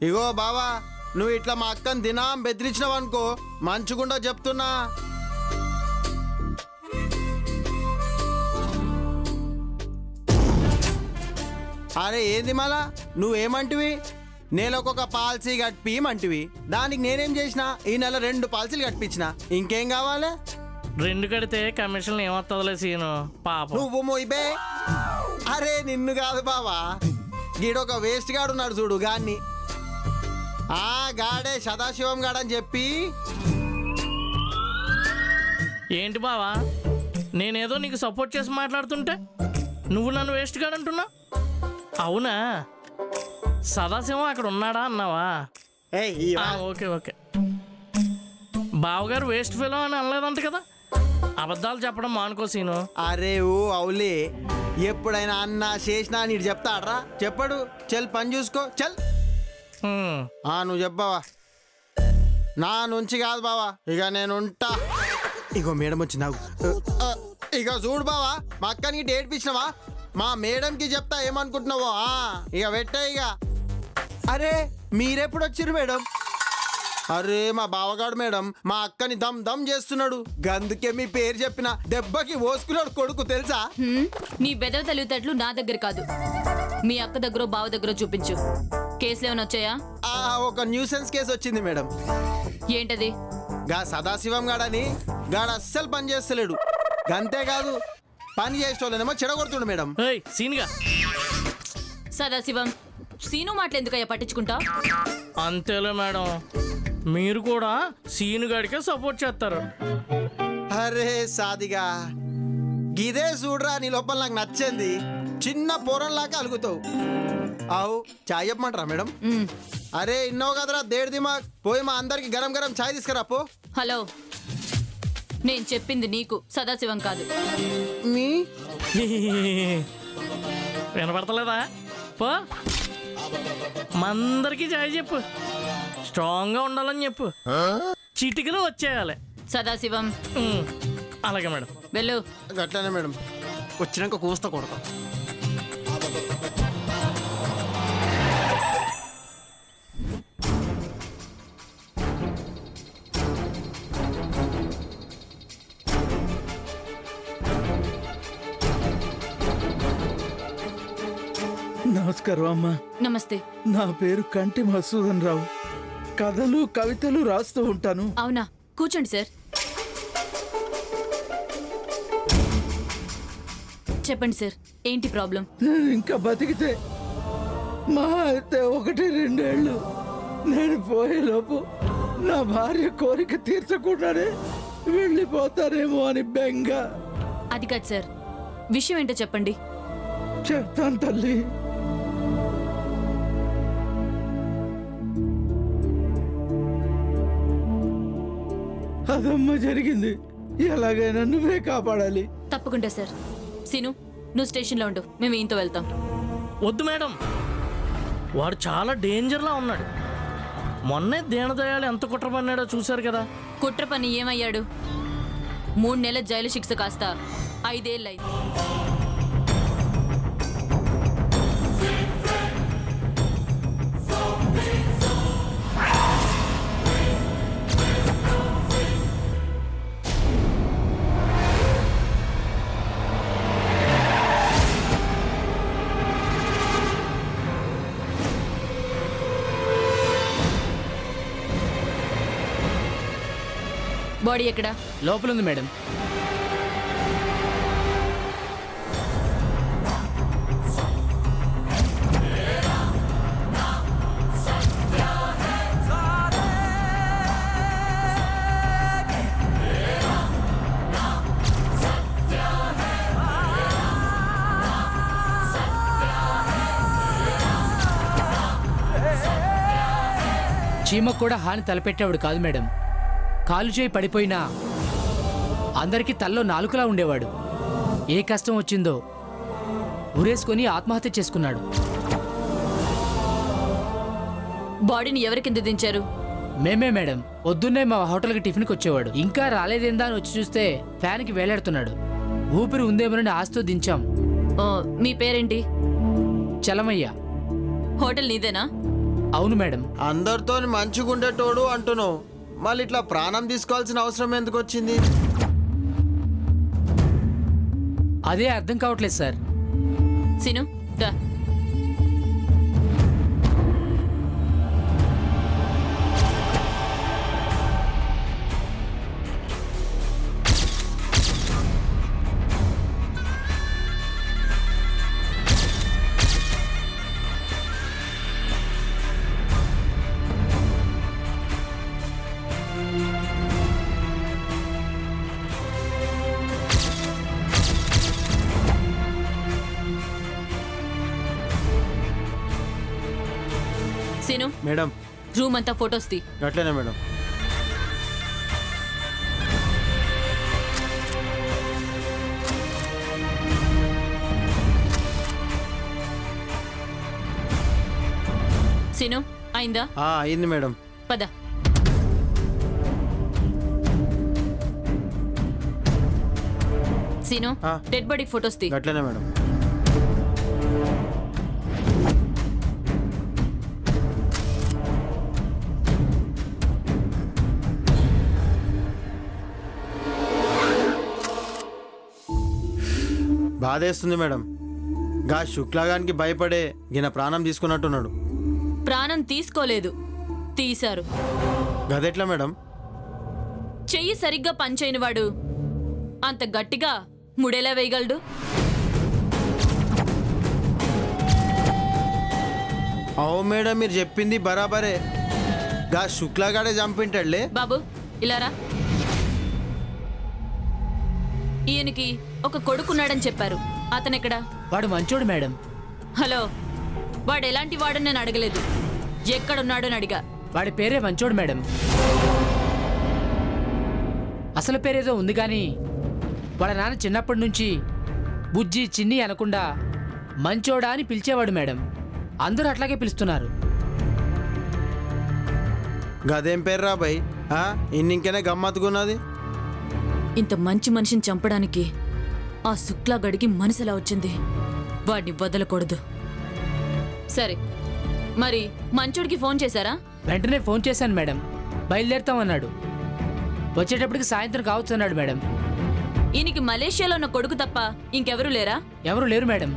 ఇగో బావా, నువ్వు ఇట్లా మా అక్కని దినం బెదిరించినావు అనుకో మంచుకుండా చెప్తున్నా. అరే ఏంది మళ్ళా నువ్వేమంటివి? నెలకొక పాలసీ కట్టిమంటివి, దానికి నేనేం చేసిన? ఈ నెల 2 పాలసీలు కట్టించిన, ఇంకేం కావాలి? 2 కడితే కమిషన్ ఏమొస్తుందిలే సీను, పాపం. నువ్వు మోయిబే. అరే నిన్ను కాదు బావా, గీడొక వేస్ట్ గాడు ఉన్నాడు చూడు గాన్ని. ఆ గాడే సదాశివం గాడని చెప్పి. ఏంటి బావా, నేనేదో నీకు సపోర్ట్ చేసి మాట్లాడుతుంటే నువ్వు నన్ను వేస్ట్ గాడంటున్నా? అవునా, సదాశివం అక్కడ ఉన్నాడా అన్నావా? Okay okay. బావగారు వేస్ట్ ఫెలో అని అనలేదంట కదా, అబద్ధాలు చెప్పడం మానుకో సీను. అరే ఓ అవులే, ఎప్పుడైనా అన్నా చేసినా నీడు చెప్తాడ్రా? చెప్పడు. చల్ పని చూసుకో చల్. నువ్వు చెప్పావా? నా నుంచి కాదు బావా, ఇక నేను ఉంటా. ఇగో మేడం వచ్చిందావు. ఇక చూడు బావా, మా అక్కనికి డేట్ ఇచ్చినావా? మా మేడంకి చెప్తా, ఏమనుకుంటున్నావో. ఇక పెట్టే ఇక. అరే మీరెప్పుడు వచ్చిర్రు మేడం? అరే మా బావగాడు మేడం, మా అక్కని దమ్ దమ్ చేస్తున్నాడు, గందుకే మీ పేరు చెప్పిన. దెబ్బకి ఓసుకున్నాడు కొడుకు తెలుసా? నీ బెదవ తెలివితేటలు నా దగ్గర కాదు, మీ అక్క దగ్గర బావ దగ్గర చూపించు. కేసులు ఏమైనా వచ్చాయా? ఒక న్యూసెన్స్ కేసు వచ్చింది మేడం. ఏంటది? గా సదాశివం గాడని గాడు అస్సలు పని చేస్తలేడు. గంతేకాదు, పని చేసేటోళ్ళనేమో చెడగొడుతుండు మేడం. సీన్గా సదాశివం, సీను మాటలు ఎందుకయ్యా పట్టించుకుంటా? అంతేలే మేడం, మీరు కూడా సీను గడికే సపోర్ట్ చేస్తారు. అరే సాదిగా, గిదే చూడరా నీ లోపల నాకు నచ్చింది. చిన్న పోరంలాగా అలుగుతావు. అవు చాయ్ చెప్పమంటారా మేడం? అరే ఇన్నో కదరా దేడు దిమాగ్, పోయి మా అందరికి గరం గరం చాయ్ తీసుకురా పో. హలో, నేను చెప్పింది నీకు, సదాశివం కాదు. మీ వినపడతలేదా? పో, మందరికి చాయ్ చెప్పు, స్ట్రాంగ్గా ఉండాలని చెప్పు, చిటికలు వచ్చేయాలి. సదాశివం. అలాగే మేడం. వెళ్ళు. గట్లానే మేడం, వచ్చినాక కూస్తా కొడతా. నమస్కారం అమ్మా. నమస్తే. నా పేరు కంటి మసూదన్ రావు, కథలు కవితలు రాస్తూ ఉంటాను. అవునా, కూర్చోండి సార్. చెప్పండి సార్, ఏంటి ప్రాబ్లం? నేను ఇంకా బతికితే మా అయితే 1-2 ఏళ్ళు, నేను పోయేలోపు నా భార్య కోరిక తీర్చకుండానే వెళ్ళిపోతారేమో అని బెంగ. అది కాదు సార్, విషయం ఏంటో చెప్పండి. చెప్తాను తల్లి. అదమ్మ జరిగింది, ఎలాగైనా నువ్వే కాపాడాలి. తప్పకుండా సార్. సీను, నువ్వు స్టేషన్లో ఉండు, మేము ఈయంతో వెళ్తాం. వద్దు మేడం, వాడు చాలా డేంజర్లా ఉన్నాడు. మొన్నే దీనదయాలు ఎంత కుట్ర పన్నాడో చూశారు కదా. కుట్ర పని ఏమయ్యాడు? 3 నెలల జైలు శిక్ష కాస్త 5 ఏళ్ళు అయింది. బాడీ ఎక్కడా? లోపల ఉంది మేడం. చీమకు కూడా హాని తలపెట్టేవాడు కాదు మేడం. కాలు చేయి పడిపోయినా అందరికీ తల్లో నాలుకలా ఉండేవాడు. ఏ కష్టం వచ్చిందో ఉరేసుకొని ఆత్మహత్య చేసుకున్నాడు. బాడీని ఎవరి కింద దించారు? మేమే మేడం. పొద్దున్నే మా హోటల్కి టిఫిన్కి వచ్చేవాడు. ఇంకా రాలేదేందా అని వచ్చి చూస్తే ఫ్యాన్కి వేలాడుతున్నాడు. ఊపిరి ఉందేమోనని ఆస్తో దించాం. మీ పేరేంటి? చలమయ్య. హోటల్ నీదేనా? అవును మేడం. అందరితో మంచిగుండేటోడు అంటున్నావు, మళ్ళీ ఇట్లా ప్రాణం తీసుకోవాల్సిన అవసరం ఎందుకు వచ్చింది? అదే అర్థం కావట్లేదు సార్. సీను దా. సీను మేడం రూమ్ అంతా ఫొటోస్ తీ. అట్లనే మేడం. సీను అయిందా? అయింది మేడం. పద. సీను డెడ్ బాడీ ఫొటోస్ తీ. అట్లనే మేడం. బాధేస్తుంది మేడం. గా శుక్లాగానికి భయపడే గిన ప్రాణం తీసుకున్నట్టున్నాడు. ప్రాణం తీసుకోలేదు, తీశారు. గదెట్లా మేడం? చెయ్యి సరిగ్గా పనిచేయని వాడు అంత గట్టిగా ముడేలా వేయగలడు? అవు మేడం, మీరు చెప్పింది బరాబరే. గా శుక్లాగాడే చంపింటాడులే. బాబు ఇలారా. ఈయనకి ఒక కొడుకున్నాడని చెప్పారు, అతనెక్కడా? వాడు మంచోడు మేడం. హలో, వాడు ఎలాంటి వాడు నేను అడగలేదు, ఎక్కడున్నాడని అడిగా. వాడి పేరే మంచోడు మేడం. అసలు పేరేదో ఉంది కానీ వాళ్ళ నాన్న చిన్నప్పటి నుంచి బుజ్జి చిన్ని అనకుండా మంచోడా అని పిలిచేవాడు మేడం. అందరూ అట్లాగే పిలుస్తున్నారు. గదేం పేరు రా భయ్? ఇంకెనే గమ్మత్తుకున్నది. ఇంత మంచి మనిషిని చంపడానికి ఆ శుక్లా గడికి మనసులా వచ్చింది. వాడిని వదలకూడదు. సరే, మరి మంచోడికి ఫోన్ చేశారా? వెంటనే ఫోన్ చేశాను మేడం. బయలుదేరుతామన్నాడు. వచ్చేటప్పటికి సాయంత్రం కావచ్చు అన్నాడు మేడం. ఈయనకి మలేషియాలో ఉన్న కొడుకు తప్ప ఇంకెవరూ లేరా? ఎవరు లేరు మేడం.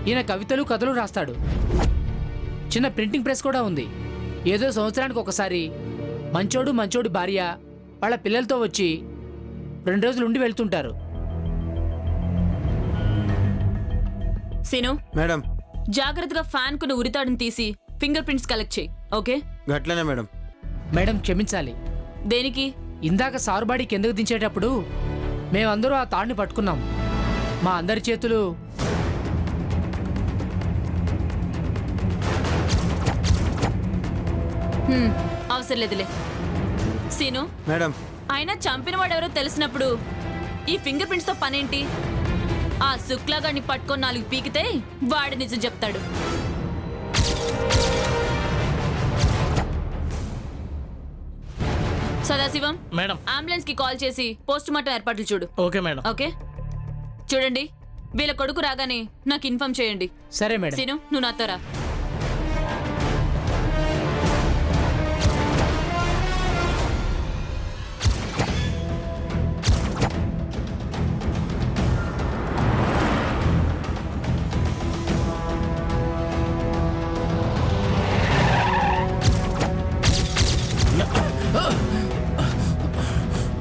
ఈయన కవితలు కథలు రాస్తాడు. చిన్న ప్రింటింగ్ ప్రెస్ కూడా ఉంది. ఏదో సంవత్సరానికి ఒకసారి మంచోడు మంచోడి భార్య వాళ్ళ పిల్లలతో వచ్చి 2 రోజులు ఉండి వెళ్తుంటారు. సీను మేడం జాగ్రత్తగా ఫ్యాన్ కున్న ఉరితాడుని తీసి ఫింగర్ ప్రింట్స్ కలెక్ట్ చేయి. ఓకే? గట్లనే మేడం. మేడం క్షమించాలి. దేనికి? ఇందాక సారుబాడి కిందకు దించేటప్పుడు మేమందరూ ఆ తాడుని పట్టుకున్నాం. మా అందరి చేతులు అవసరం లేదులే. సీను మేడం అయినా చంపిన వాడెవరో తెలిసినప్పుడు ఈ ఫింగర్ ప్రింట్స్ తో పనేంటి? ఆ శుక్లాగాన్ని పట్టుకొని 4 పీకితే వాడు నిజం చెప్తాడు. సదాశివం మేడం. అంబులెన్స్ కి కాల్ చేసి పోస్ట్ మార్టం ఏర్పాట్లు చూడు. Okay madam. ఓకే, చూడండి, వీళ్ళ కొడుకు రాగానే నాకు ఇన్ఫార్మ్ చేయండి. సరే మేడం. సీను నువ్వు నాతో రా.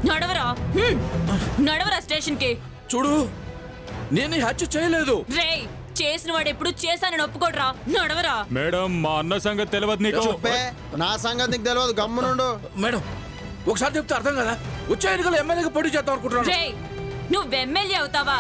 నడవరా, నడవరా స్టేషన్ కి. చూడు, నేను హత్య చేయలేదు. రే, చేసిన వాడు ఎప్పుడు చేశానని ఒప్పుకోడ్రా. నడవరా. మేడం, మా అన్న సంగతి తెలియదు నీకు. చెప్పే, నా సంగతి నీకు తెలియదు. గమ్మునుండు. మేడం, ఒకసారి చెప్తే అర్థం కదా. వచ్చే ఎన్నికలు ఎమ్మెల్యేగా పోటీ చేద్దాం అనుకుంటున్నాను. రే, నువ్వు ఎమ్మెల్యే అవుతావా?